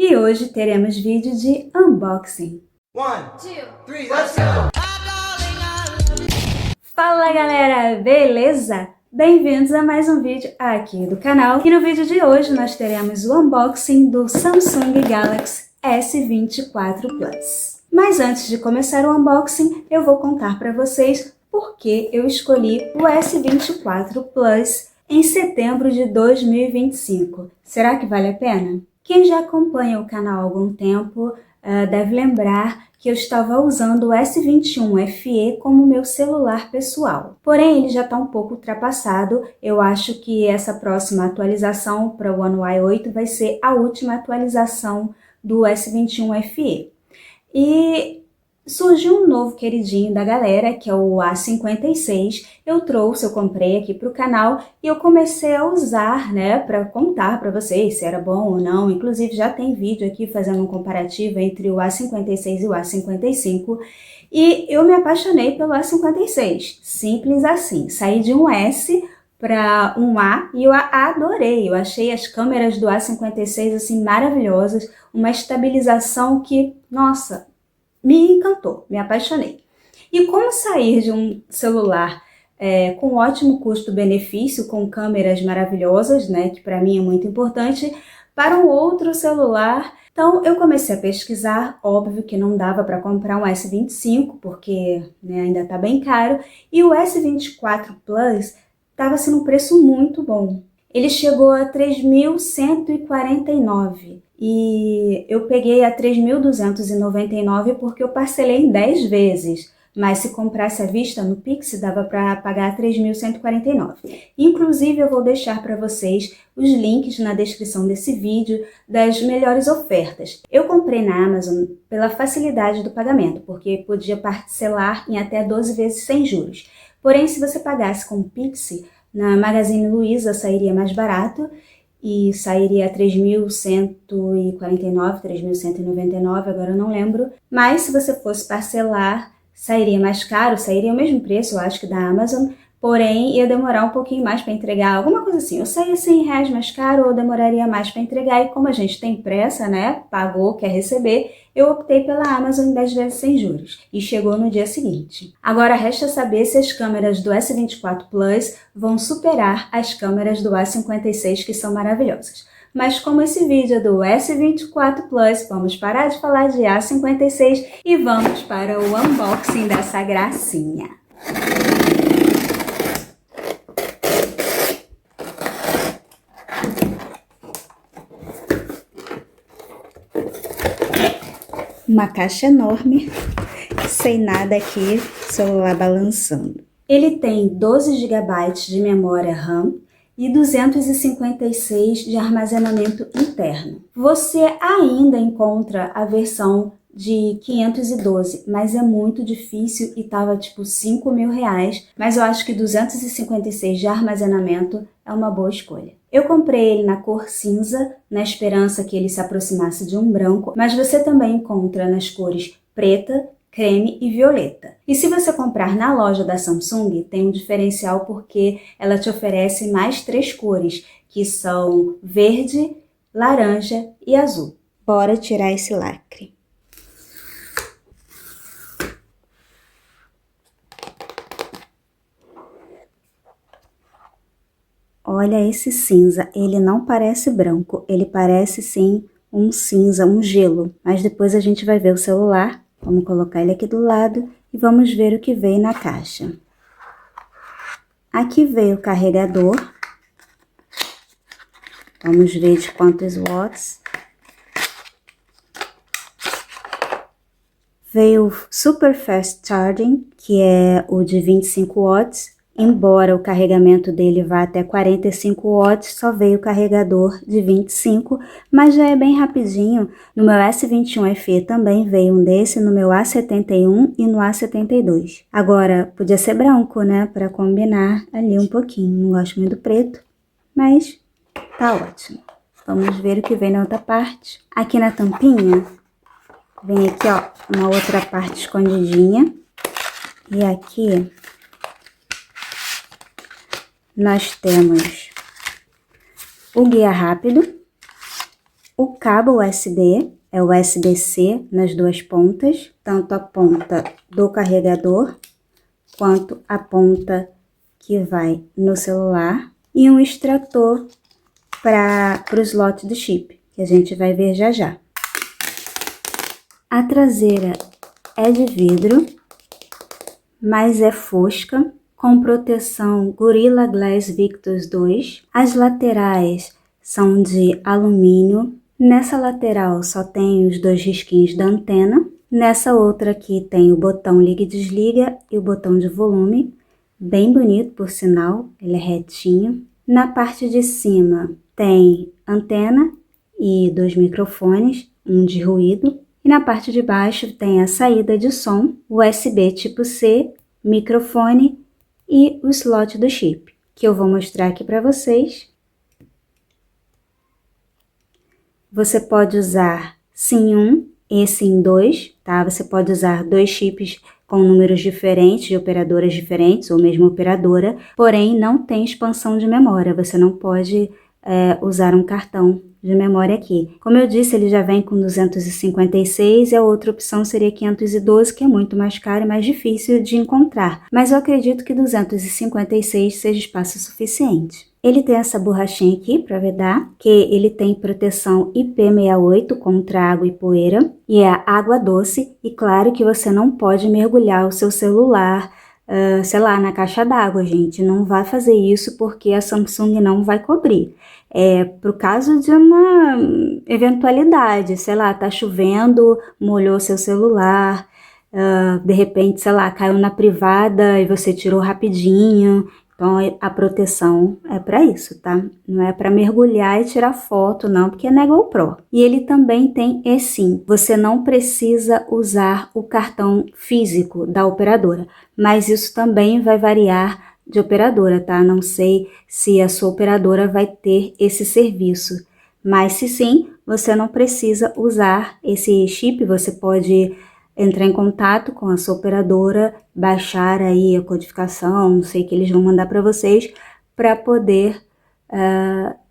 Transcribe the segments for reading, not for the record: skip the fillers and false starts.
E hoje teremos vídeo de unboxing. 1, 2, 3, let's go! Fala galera, beleza? Bem-vindos a mais um vídeo aqui do canal. E no vídeo de hoje nós teremos o unboxing do Samsung Galaxy S24 Plus. Mas antes de começar o unboxing, eu vou contar para vocês por que eu escolhi o S24 Plus em setembro de 2025. Será que vale a pena? Quem já acompanha o canal há algum tempo deve lembrar que eu estava usando o S21 FE como meu celular pessoal. Porém, ele já está um pouco ultrapassado. Eu acho que essa próxima atualização para o One UI 8 vai ser a última atualização do S21 FE. E surgiu um novo queridinho da galera, que é o A56. Eu comprei aqui para o canal e eu comecei a usar, né, para contar para vocês se era bom ou não. Inclusive já tem vídeo aqui fazendo um comparativo entre o A56 e o A55. E eu me apaixonei pelo A56, simples assim. Saí de um S para um A e eu adorei. Eu achei as câmeras do A56 assim maravilhosas, uma estabilização que, nossa, me encantou, me apaixonei. E como sair de um celular com ótimo custo-benefício, com câmeras maravilhosas, né, que para mim é muito importante, para um outro celular? Então eu comecei a pesquisar, óbvio que não dava para comprar um S25, porque né, ainda está bem caro, e o S24 Plus estava sendo um preço muito bom. Ele chegou a 3.149 e eu peguei a 3.299 porque eu parcelei em 10 vezes. Mas se comprasse à vista no Pix, dava para pagar 3.149. Inclusive, eu vou deixar para vocês os links na descrição desse vídeo das melhores ofertas. Eu comprei na Amazon pela facilidade do pagamento, porque podia parcelar em até 12 vezes sem juros. Porém, se você pagasse com Pix, na Magazine Luiza sairia mais barato e sairia 3.149, 3.199, agora eu não lembro. Mas se você fosse parcelar, sairia mais caro, sairia o mesmo preço, eu acho que da Amazon, porém ia demorar um pouquinho mais para entregar, alguma coisa assim. Eu saía R$100 mais caro ou demoraria mais para entregar, e como a gente tem pressa, né, pagou, quer receber, eu optei pela Amazon 10 vezes sem juros e chegou no dia seguinte. Agora resta saber se as câmeras do S24 Plus vão superar as câmeras do A56, que são maravilhosas. Mas como esse vídeo é do S24 Plus, vamos parar de falar de A56 e vamos para o unboxing dessa gracinha. Uma caixa enorme, sem nada aqui, celular balançando. Ele tem 12 GB de memória RAM e 256 de armazenamento interno. Você ainda encontra a versão de 512, mas é muito difícil e tava tipo R$5.000, mas eu acho que 256 de armazenamento é uma boa escolha. Eu comprei ele na cor cinza, na esperança que ele se aproximasse de um branco, mas você também encontra nas cores preta, creme e violeta. E se você comprar na loja da Samsung, tem um diferencial porque ela te oferece mais 3 cores, que são verde, laranja e azul. Bora tirar esse lacre. Olha esse cinza, ele não parece branco, ele parece sim um cinza, um gelo. Mas depois a gente vai ver o celular. Vamos colocar ele aqui do lado e vamos ver o que veio na caixa. Aqui veio o carregador. Vamos ver de quantos watts. Veio o Super Fast Charging, que é o de 25 watts. Embora o carregamento dele vá até 45 watts, só veio o carregador de 25, mas já é bem rapidinho. No meu S21 FE também veio um desse, no meu A71 e no A72. Agora, podia ser branco, né, para combinar ali um pouquinho. Não gosto muito do preto, mas tá ótimo. Vamos ver o que vem na outra parte. Aqui na tampinha, vem aqui, ó, uma outra parte escondidinha. E aqui nós temos o guia rápido, O cabo USB é o USB-C nas duas pontas, tanto a ponta do carregador quanto a ponta que vai no celular, e um extrator para o slot do chip, que a gente vai ver já já. A traseira é de vidro, mas é fosca, com proteção Gorilla Glass Victus 2. As laterais são de alumínio. Nessa lateral só tem os dois risquinhos da antena. Nessa outra aqui tem o botão liga e desliga e o botão de volume. Bem bonito, por sinal, ele é retinho. Na parte de cima tem antena e dois microfones, um de ruído. E na parte de baixo tem a saída de som, USB tipo C, microfone e o slot do chip, que eu vou mostrar aqui para vocês. Você pode usar SIM 1 e SIM 2, tá? Você pode usar dois chips com números diferentes, de operadoras diferentes, ou mesmo operadora, porém não tem expansão de memória, você não pode usar um cartão de memória aqui. Como eu disse, ele já vem com 256 e a outra opção seria 512, que é muito mais caro e mais difícil de encontrar. Mas eu acredito que 256 seja espaço suficiente. Ele tem essa borrachinha aqui para vedar, que ele tem proteção IP68 contra água e poeira, e é água doce, e claro que você não pode mergulhar o seu celular, sei lá, na caixa d'água, gente. Não vai fazer isso porque a Samsung não vai cobrir. Pro caso de uma eventualidade, sei lá, tá chovendo, molhou seu celular, de repente, sei lá, caiu na privada e você tirou rapidinho. Então, a proteção é para isso, tá? Não é para mergulhar e tirar foto, não, porque não é GoPro. E ele também tem eSIM. Você não precisa usar o cartão físico da operadora, mas isso também vai variar de operadora, tá? Não sei se a sua operadora vai ter esse serviço, mas se sim, você não precisa usar esse chip, você pode entrar em contato com a sua operadora, baixar aí a codificação, não sei o que eles vão mandar para vocês, para poder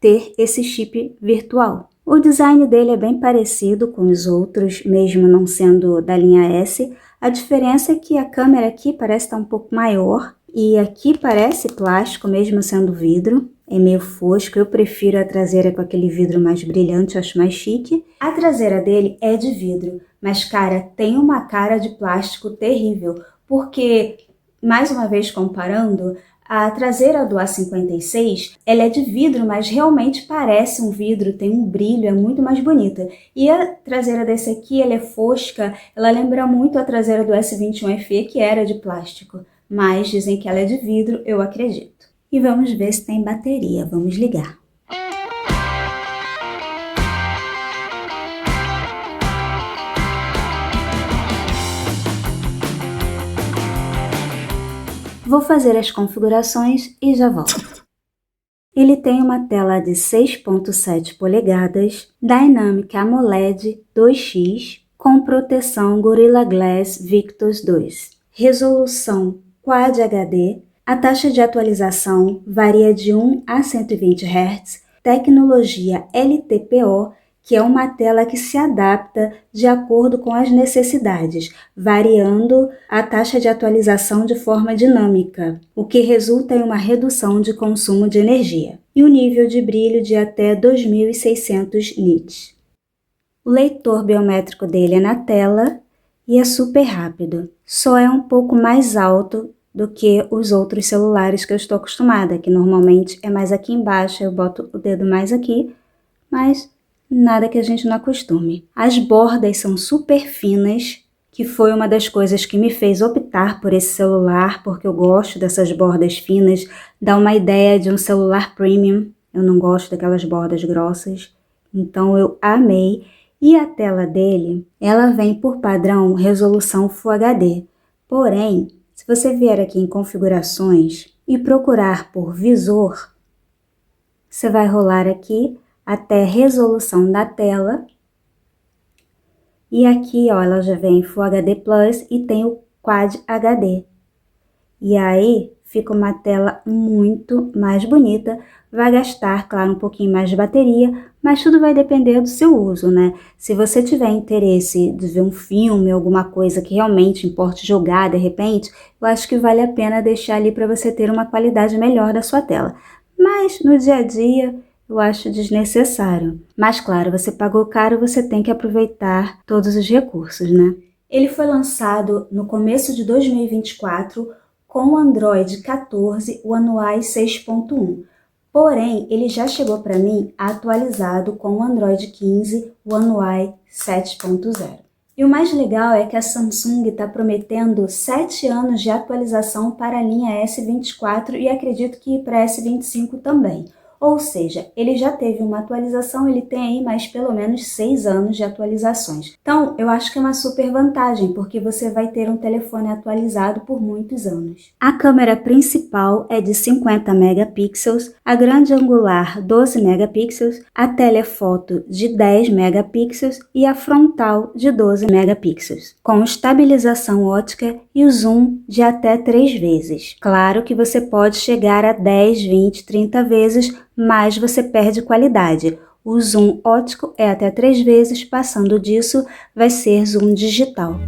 ter esse chip virtual. O design dele é bem parecido com os outros, mesmo não sendo da linha S. A diferença é que a câmera aqui parece estar um pouco maior e aqui parece plástico, mesmo sendo vidro. É meio fosco, eu prefiro a traseira com aquele vidro mais brilhante, acho mais chique. A traseira dele é de vidro, mas cara, tem uma cara de plástico terrível, porque, mais uma vez comparando, a traseira do A56, ela é de vidro, mas realmente parece um vidro, tem um brilho, é muito mais bonita. E a traseira desse aqui, ela é fosca, ela lembra muito a traseira do S21 FE, que era de plástico, mas dizem que ela é de vidro, eu acredito. E vamos ver se tem bateria, vamos ligar. Vou fazer as configurações e já volto. Ele tem uma tela de 6.7 polegadas, Dynamic AMOLED 2X, com proteção Gorilla Glass Victus 2. Resolução Quad HD. A taxa de atualização varia de 1 a 120 Hz, tecnologia LTPO, que é uma tela que se adapta de acordo com as necessidades, variando a taxa de atualização de forma dinâmica, o que resulta em uma redução de consumo de energia, e um nível de brilho de até 2600 nits. O leitor biométrico dele é na tela e é super rápido, só é um pouco mais alto do que os outros celulares que eu estou acostumada, que normalmente é mais aqui embaixo, eu boto o dedo mais aqui, mas nada que a gente não acostume. As bordas são super finas, que foi uma das coisas que me fez optar por esse celular, porque eu gosto dessas bordas finas, dá uma ideia de um celular premium, eu não gosto daquelas bordas grossas, então eu amei. E a tela dele, ela vem por padrão resolução Full HD, porém, se você vier aqui em configurações e procurar por visor, você vai rolar aqui até resolução da tela. E aqui, ó, ela já vem Full HD Plus e tem o Quad HD. E aí fica uma tela muito mais bonita. Vai gastar, claro, um pouquinho mais de bateria, mas tudo vai depender do seu uso, né? Se você tiver interesse de ver um filme, alguma coisa que realmente importe jogar de repente, eu acho que vale a pena deixar ali para você ter uma qualidade melhor da sua tela. Mas no dia a dia eu acho desnecessário. Mas claro, você pagou caro, você tem que aproveitar todos os recursos, né? Ele foi lançado no começo de 2024 com o Android 14 One UI 6.1. Porém, ele já chegou para mim atualizado com o Android 15 One UI 7.0. E o mais legal é que a Samsung está prometendo 7 anos de atualização para a linha S24 e acredito que para a S25 também. Ou seja, ele já teve uma atualização, ele tem aí mais pelo menos 6 anos de atualizações. Então, eu acho que é uma super vantagem, porque você vai ter um telefone atualizado por muitos anos. A câmera principal é de 50 megapixels, a grande angular 12 megapixels, a telefoto de 10 megapixels e a frontal de 12 megapixels, com estabilização ótica e o zoom de até 3 vezes. Claro que você pode chegar a 10, 20, 30 vezes, mas você perde qualidade. O zoom óptico é até 3 vezes, passando disso vai ser zoom digital.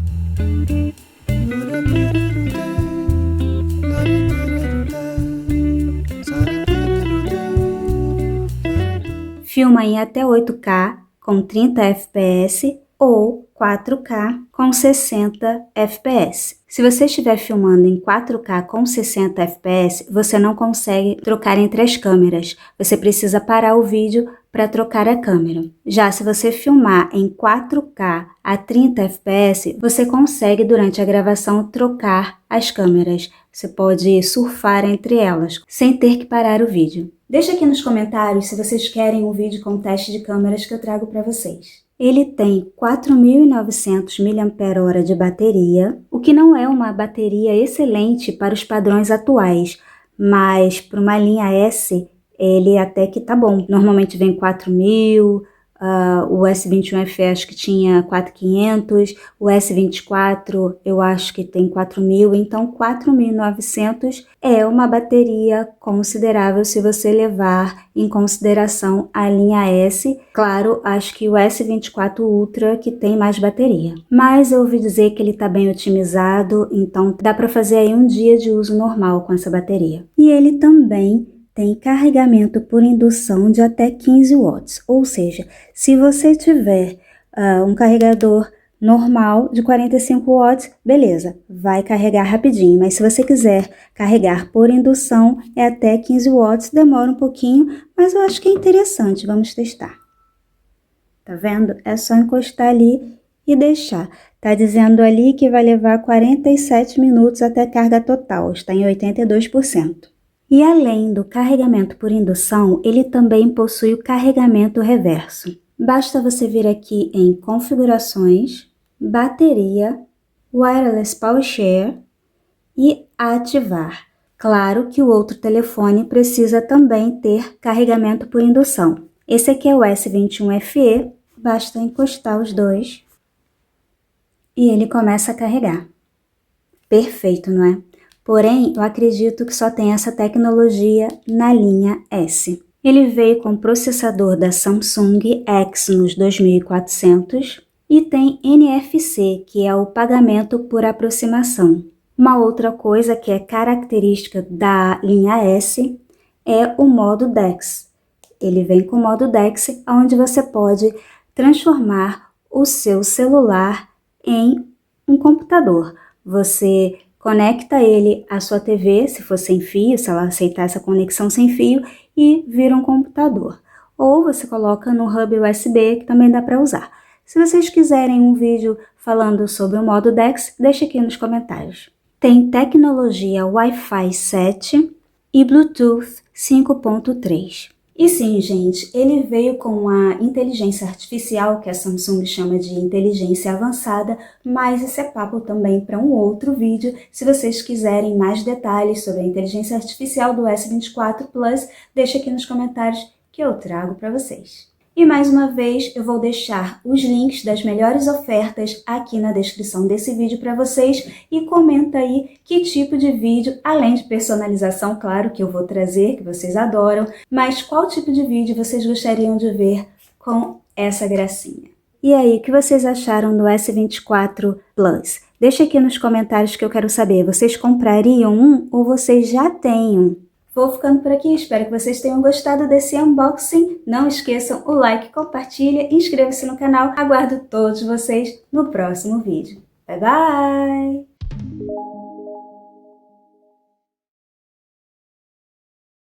Filma em até 8K com 30 fps ou 4K com 60 fps. Se você estiver filmando em 4K com 60 fps, você não consegue trocar entre as câmeras. Você precisa parar o vídeo para trocar a câmera. Já se você filmar em 4K a 30 fps, você consegue durante a gravação trocar as câmeras. Você pode surfar entre elas, sem ter que parar o vídeo. Deixa aqui nos comentários se vocês querem um vídeo com teste de câmeras que eu trago para vocês. Ele tem 4.900 mAh de bateria, o que não é uma bateria excelente para os padrões atuais, mas para uma linha S ele até que tá bom. Normalmente vem 4.000, o S21 FE acho que tinha 4.500, o S24 eu acho que tem 4.000, então 4.900 é uma bateria considerável se você levar em consideração a linha S. Claro, acho que o S24 Ultra que tem mais bateria. Mas eu ouvi dizer que ele está bem otimizado, então dá para fazer aí um dia de uso normal com essa bateria. E ele também tem carregamento por indução de até 15 watts, ou seja, se você tiver um carregador normal de 45 watts, beleza, vai carregar rapidinho, mas se você quiser carregar por indução é até 15 watts, demora um pouquinho, mas eu acho que é interessante, vamos testar. Tá vendo? É só encostar ali e deixar. Tá dizendo ali que vai levar 47 minutos até carga total, está em 82%. E além do carregamento por indução, ele também possui o carregamento reverso. Basta você vir aqui em Configurações, Bateria, Wireless Power Share e ativar. Claro que o outro telefone precisa também ter carregamento por indução. Esse aqui é o S21 FE, basta encostar os dois e ele começa a carregar. Perfeito, não é? Porém, eu acredito que só tem essa tecnologia na linha S. Ele veio com processador da Samsung Exynos 2400 e tem NFC, que é o pagamento por aproximação. Uma outra coisa que é característica da linha S é o modo DeX. Ele vem com o modo DeX, onde você pode transformar o seu celular em um computador. Você conecta ele à sua TV, se for sem fio, se ela aceitar essa conexão sem fio, e vira um computador. Ou você coloca no hub USB, que também dá para usar. Se vocês quiserem um vídeo falando sobre o modo DeX, deixa aqui nos comentários. Tem tecnologia Wi-Fi 7 e Bluetooth 5.3. E sim, gente, ele veio com a inteligência artificial, que a Samsung chama de inteligência avançada, mas esse é papo também para um outro vídeo. Se vocês quiserem mais detalhes sobre a inteligência artificial do S24 Plus, deixa aqui nos comentários que eu trago para vocês. E mais uma vez eu vou deixar os links das melhores ofertas aqui na descrição desse vídeo para vocês e comenta aí que tipo de vídeo, além de personalização, claro que eu vou trazer, que vocês adoram, mas qual tipo de vídeo vocês gostariam de ver com essa gracinha. E aí, o que vocês acharam do S24 Plus? Deixa aqui nos comentários que eu quero saber, vocês comprariam um ou vocês já têm um? Vou ficando por aqui, espero que vocês tenham gostado desse unboxing. Não esqueçam o like, compartilha, inscreva-se no canal. Aguardo todos vocês no próximo vídeo. Bye, bye!